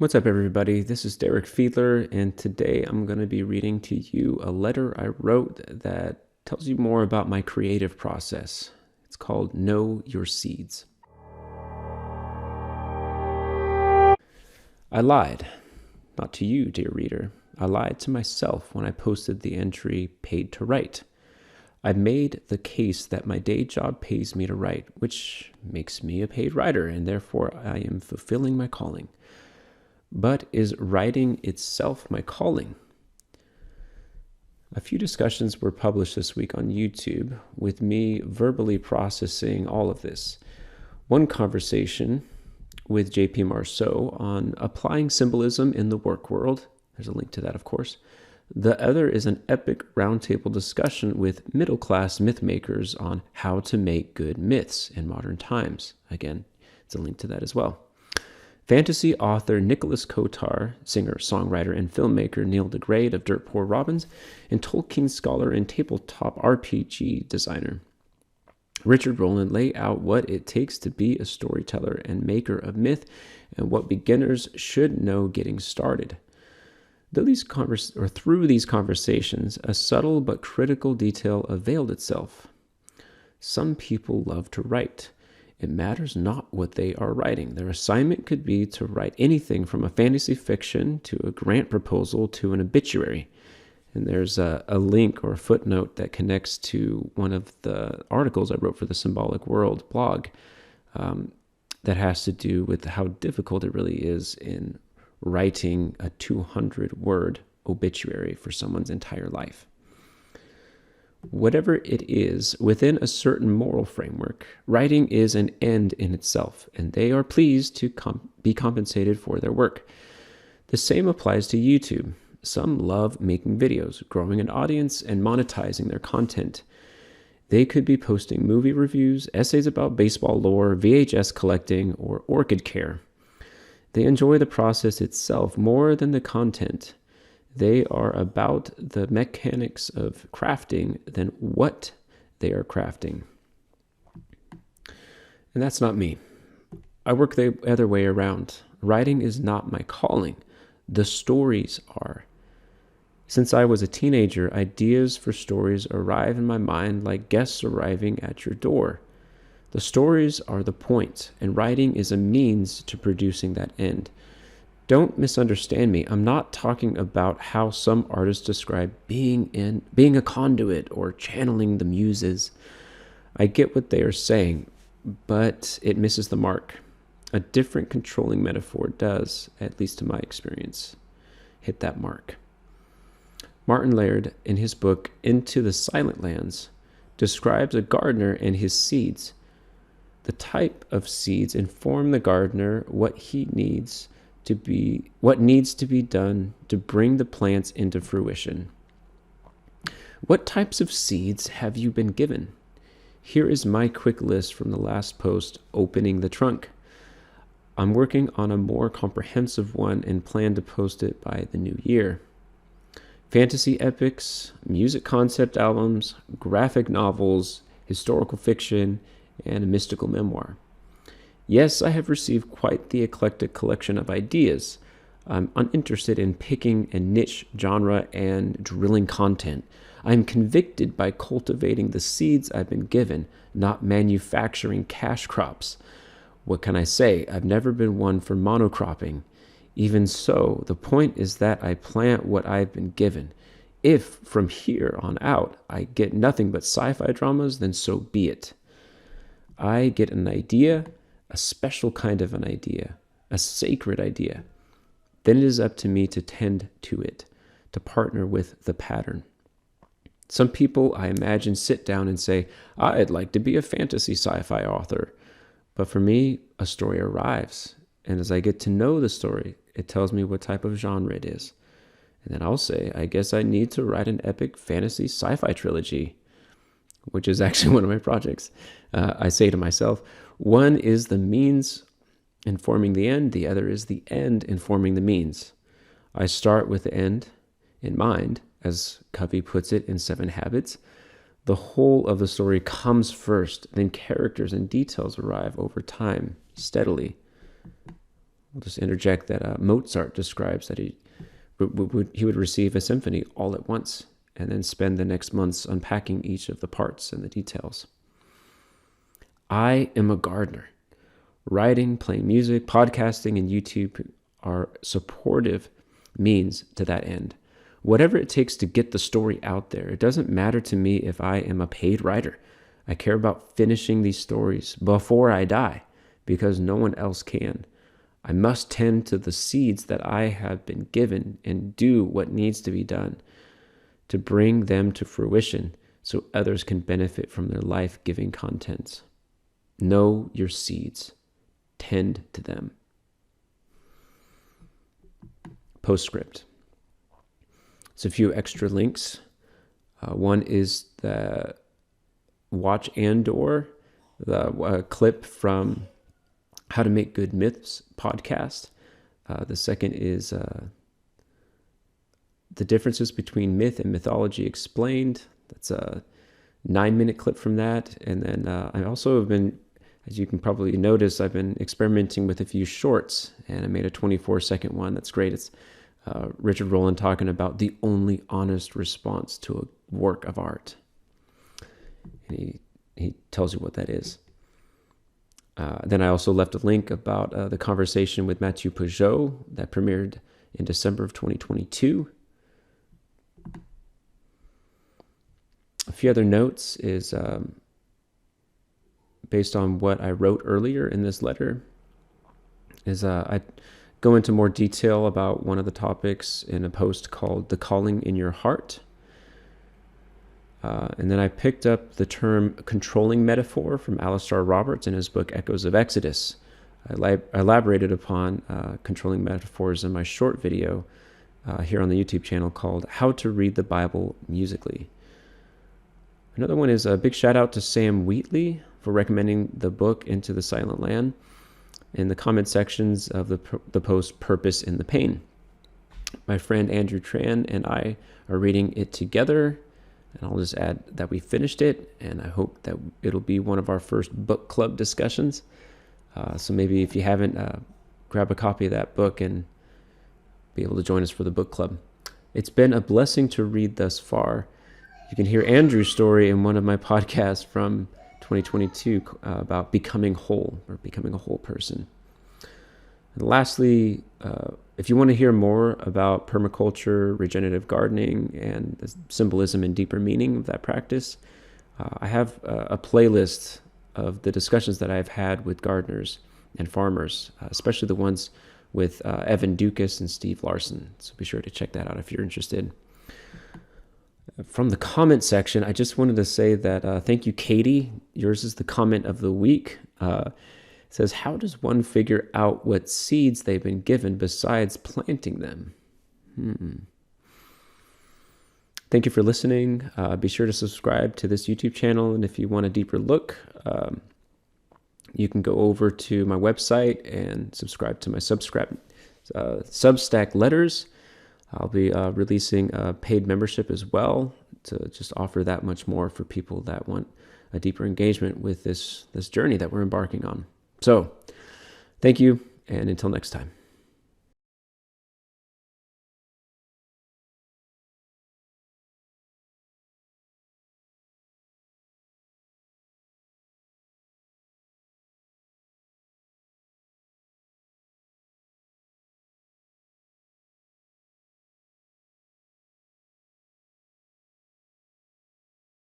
What's up, everybody? This is Derek Fiedler, and today I'm going to be reading to you a letter I wrote that tells you more about my creative process. It's called Know Your Seeds. I lied. Not to you, dear reader. I lied to myself when I posted the entry, paid to write. I made the case that my day job pays me to write, which makes me a paid writer, and therefore I am fulfilling my calling. But is writing itself my calling? A few discussions were published this week on YouTube with me verbally processing all of this. One conversation with J.P. Marceau on applying symbolism in the work world. There's a link to that, of course. The other is an epic roundtable discussion with middle-class myth makers on how to make good myths in modern times. Again, it's a link to that as well. Fantasy author Nicholas Kotar, singer, songwriter, and filmmaker Neil deGrasse of Dirt Poor Robins, and Tolkien scholar and tabletop RPG designer Richard Rowland lay out what it takes to be a storyteller and maker of myth and what beginners should know getting started. Through these conversations, a subtle but critical detail availed itself. Some people love to write. It matters not what they are writing. Their assignment could be to write anything from a fantasy fiction to a grant proposal to an obituary. And there's a link or a footnote that connects to one of the articles I wrote for the Symbolic World blog that has to do with how difficult it really is in writing a 200-word obituary for someone's entire life. Whatever it is, within a certain moral framework, writing is an end in itself, and they are pleased to be compensated for their work. The same applies to YouTube. Some love making videos, growing an audience, and monetizing their content. They could be posting movie reviews, essays about baseball lore, VHS collecting, or orchid care. They enjoy the process itself more than the content. They are about the mechanics of crafting than what they are crafting. And that's not me. I work the other way around. Writing is not my calling. The stories are. Since I was a teenager, ideas for stories arrive in my mind like guests arriving at your door. The stories are the point, and writing is a means to producing that end. Don't misunderstand me. I'm not talking about how some artists describe being a conduit or channeling the muses. I get what they are saying, but it misses the mark. A different controlling metaphor does, at least to my experience, hit that mark. Martin Laird, in his book Into the Silent Lands, describes a gardener and his seeds. The type of seeds inform the gardener what needs to be done to bring the plants into fruition. What types of seeds have you been given? Here is my quick list from the last post, Opening the Trunk. I'm working on a more comprehensive one and plan to post it by the new year. Fantasy epics, music concept albums, graphic novels, historical fiction, and a mystical memoir. Yes, I have received quite the eclectic collection of ideas. I'm uninterested in picking a niche genre and drilling content. I'm convicted by cultivating the seeds I've been given, not manufacturing cash crops. What can I say? I've never been one for monocropping. Even so, the point is that I plant what I've been given. If, from here on out, I get nothing but sci-fi dramas, then so be it. I get an idea, a special kind of an idea, a sacred idea. Then it is up to me to tend to it, to partner with the pattern. Some people, I imagine, sit down and say, I'd like to be a fantasy sci-fi author. But for me, a story arrives. And as I get to know the story, it tells me what type of genre it is. And then I'll say, I guess I need to write an epic fantasy sci-fi trilogy, which is actually one of my projects. I say to myself, one is the means informing the end, the other is the end informing the means. I start with the end in mind, as Covey puts it in 7 Habits. The whole of the story comes first, then characters and details arrive over time, steadily. I'll just interject that Mozart describes that he would receive a symphony all at once and then spend the next months unpacking each of the parts and the details. I am a gardener. Writing, playing music, podcasting, and YouTube are supportive means to that end. Whatever it takes to get the story out there. It doesn't matter to me if I am a paid writer. I care about finishing these stories before I die because no one else can. I must tend to the seeds that I have been given and do what needs to be done to bring them to fruition so others can benefit from their life-giving contents. Know your seeds. Tend to them. Postscript. So a few extra links. One is the Watch Andor, the clip from How to Make Good Myths podcast. The second is the differences between myth and mythology explained. That's a 9-minute clip from that. And then I also have been, as you can probably notice, I've been experimenting with a few shorts, and I made a 24-second one. That's great. It's Richard Rowland talking about the only honest response to a work of art. And he tells you what that is. Then I also left a link about the conversation with Mathieu Peugeot that premiered in December of 2022. A few other notes is based on what I wrote earlier in this letter, is I go into more detail about one of the topics in a post called The Calling in Your Heart. And then I picked up the term controlling metaphor from Alistair Roberts in his book Echoes of Exodus. I elaborated upon controlling metaphors in my short video here on the YouTube channel called How to Read the Bible Musically. Another one is a big shout out to Sam Wheatley for recommending the book Into the Silent Land in the comment sections of the post Purpose in the Pain. My friend Andrew Tran and I are reading it together, and I'll just add that we finished it, and I hope that it'll be one of our first book club discussions. So maybe if you haven't, grab a copy of that book and be able to join us for the book club. It's been a blessing to read thus far. You can hear Andrew's story in one of my podcasts from 2022 about becoming whole, or becoming a whole person. And lastly, if you want to hear more about permaculture, regenerative gardening, and the symbolism and deeper meaning of that practice, I have a playlist of the discussions that I've had with gardeners and farmers, especially the ones with Evan Dukas and Steve Larson. So be sure to check that out if you're interested. From the comment section, I just wanted to say that thank you, Katie. Yours is the comment of the week. It says, how does one figure out what seeds they've been given besides planting them? Thank you for listening. Be sure to subscribe to this YouTube channel. And if you want a deeper look, you can go over to my website and subscribe to my Substack letters. I'll be releasing a paid membership as well to just offer that much more for people that want a deeper engagement with this journey that we're embarking on. So, thank you, and until next time.